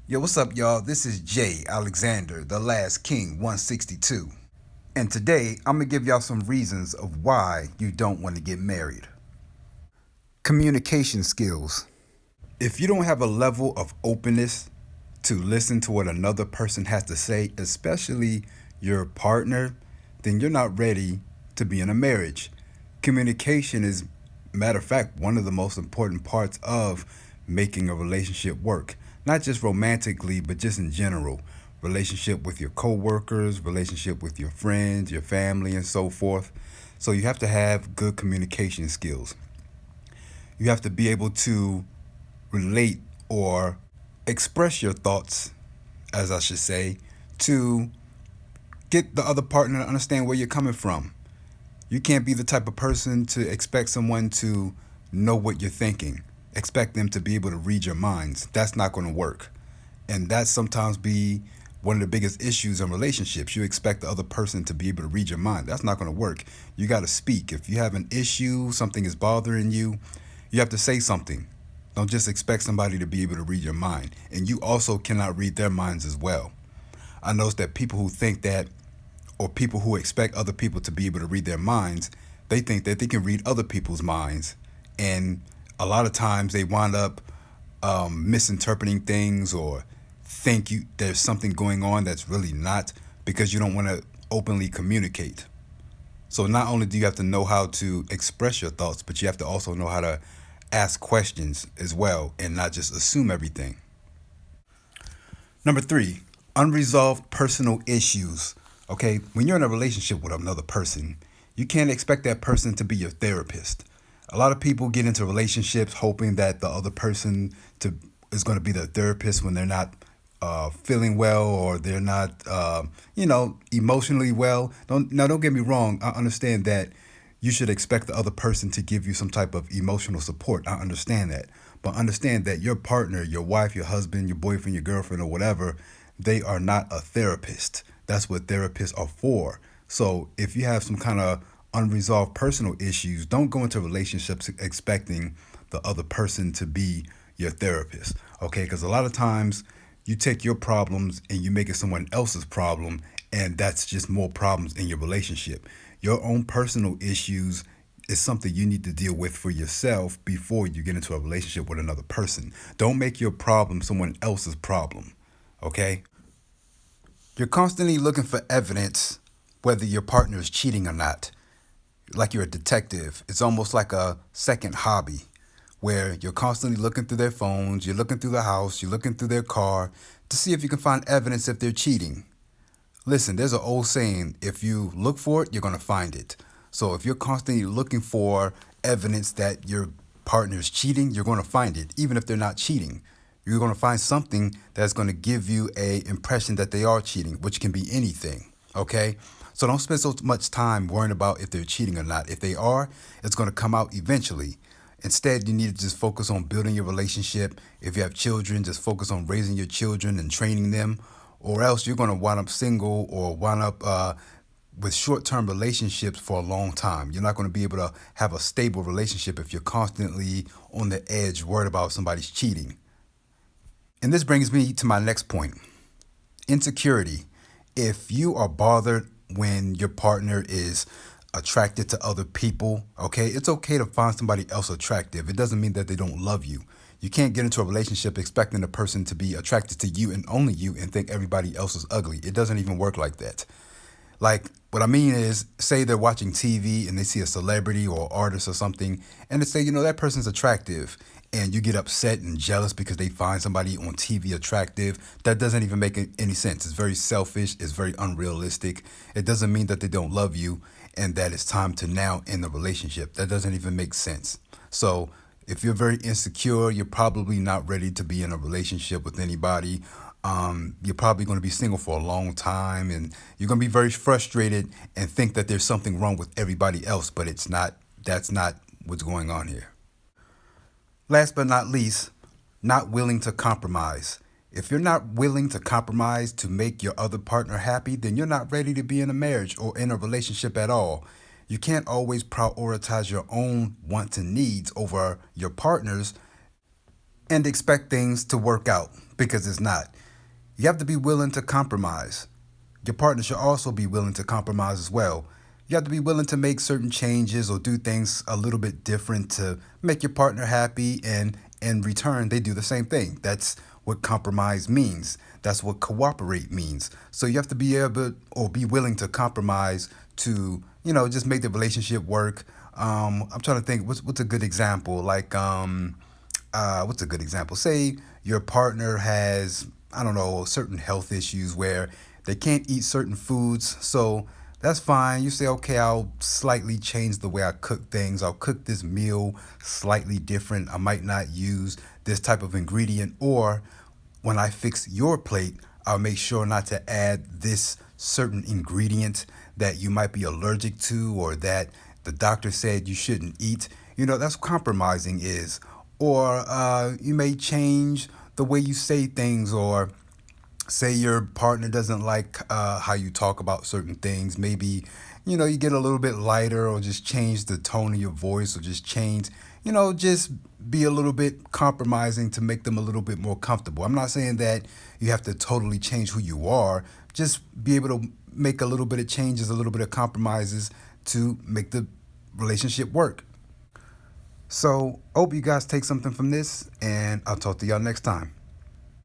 Yo, what's up, y'all? This is Jay Alexander, the last king 162. And today, I'm going to give y'all some reasons of why you don't want to get married. Communication skills. If you don't have a level of openness to listen to what another person has to say, especially your partner, then you're not ready to be in a marriage. Communication is, matter of fact, one of the most important parts of making a relationship work. Not just romantically, but just in general. Relationship with your coworkers, relationship with your friends, your family, and so forth. So you have to have good communication skills. You have to be able to relate or express your thoughts, as I should say, to get the other partner to understand where you're coming from. You can't be the type of person to expect someone to know what you're thinking, expect them to be able to read your minds. That's not going to work. And that sometimes be one of the biggest issues in relationships. You expect the other person to be able to read your mind. That's not going to work. You got to speak. If you have an issue, something is bothering you, you have to say something. Don't just expect somebody to be able to read your mind. And you also cannot read their minds as well. I notice that people who think that, or people who expect other people to be able to read their minds, they think that they can read other people's minds. And a lot of times they wind up misinterpreting things or think there's something going on that's really not, because you don't want to openly communicate. So not only do you have to know how to express your thoughts, but you have to also know how to ask questions as well and not just assume everything. Number three, unresolved personal issues. Okay, when you're in a relationship with another person, you can't expect that person to be your therapist. A lot of people get into relationships hoping that the other person is going to be their therapist when they're not feeling well, or they're not, emotionally well. Don't get me wrong. I understand that you should expect the other person to give you some type of emotional support. I understand that. But understand that your partner, your wife, your husband, your boyfriend, your girlfriend, or whatever, they are not a therapist. That's what therapists are for. So if you have some kind of unresolved personal issues, don't go into relationships expecting the other person to be your therapist. Okay? Because a lot of times you take your problems and you make it someone else's problem, and that's just more problems in your relationship. Your own personal issues is something you need to deal with for yourself before you get into a relationship with another person. Don't make your problem someone else's problem. Okay? You're constantly looking for evidence whether your partner is cheating or not. Like you're a detective. It's almost like a second hobby where you're constantly looking through their phones, you're looking through the house, you're looking through their car to see if you can find evidence if they're cheating. Listen, there's an old saying, if you look for it, you're going to find it. So if you're constantly looking for evidence that your partner is cheating, you're going to find it, even if they're not cheating. You're going to find something that's going to give you a impression that they are cheating, which can be anything. Okay? So don't spend so much time worrying about if they're cheating or not. If they are, it's going to come out eventually. Instead, you need to just focus on building your relationship. If you have children, just focus on raising your children and training them, or else you're going to wind up single or wind up with short-term relationships for a long time. You're not going to be able to have a stable relationship if you're constantly on the edge worried about somebody's cheating. And this brings me to my next point. Insecurity. If you are bothered when your partner is attracted to other people, okay, it's okay to find somebody else attractive. It doesn't mean that they don't love you. You can't get into a relationship expecting the person to be attracted to you and only you and think everybody else is ugly. It doesn't even work like that. Like, what I mean is, say they're watching TV and they see a celebrity or artist or something, and they say, that person's attractive, and you get upset and jealous because they find somebody on TV attractive. That doesn't even make any sense. It's very selfish. It's very unrealistic. It doesn't mean that they don't love you and that it's time to now end the relationship. That doesn't even make sense. So, if you're very insecure, you're probably not ready to be in a relationship with anybody. You're probably going to be single for a long time, and you're going to be very frustrated and think that there's something wrong with everybody else, but it's not. That's not what's going on here. Last but not least, not willing to compromise. If you're not willing to compromise to make your other partner happy, then you're not ready to be in a marriage or in a relationship at all. You can't always prioritize your own wants and needs over your partner's, and expect things to work out, because it's not. You have to be willing to compromise. Your partner should also be willing to compromise as well. You have to be willing to make certain changes or do things a little bit different to make your partner happy, and in return, they do the same thing. That's what compromise means. That's what cooperate means. So you have to be able or be willing to compromise to, just make the relationship work. I'm trying to think what's a good example. What's a good example? Say your partner has, I don't know, certain health issues where they can't eat certain foods. So that's fine. You say, okay, I'll slightly change the way I cook things. I'll cook this meal slightly different. I might not use this type of ingredient. Or when I fix your plate, I'll make sure not to add this certain ingredient that you might be allergic to or that the doctor said you shouldn't eat. That's compromising is. Or you may change the way you say things, or say your partner doesn't like how you talk about certain things. Maybe, you get a little bit lighter, or just change the tone of your voice, or just change, just be a little bit compromising to make them a little bit more comfortable. I'm not saying that you have to totally change who you are. Just be able to make a little bit of changes, a little bit of compromises to make the relationship work. So, hope you guys take something from this, and I'll talk to y'all next time.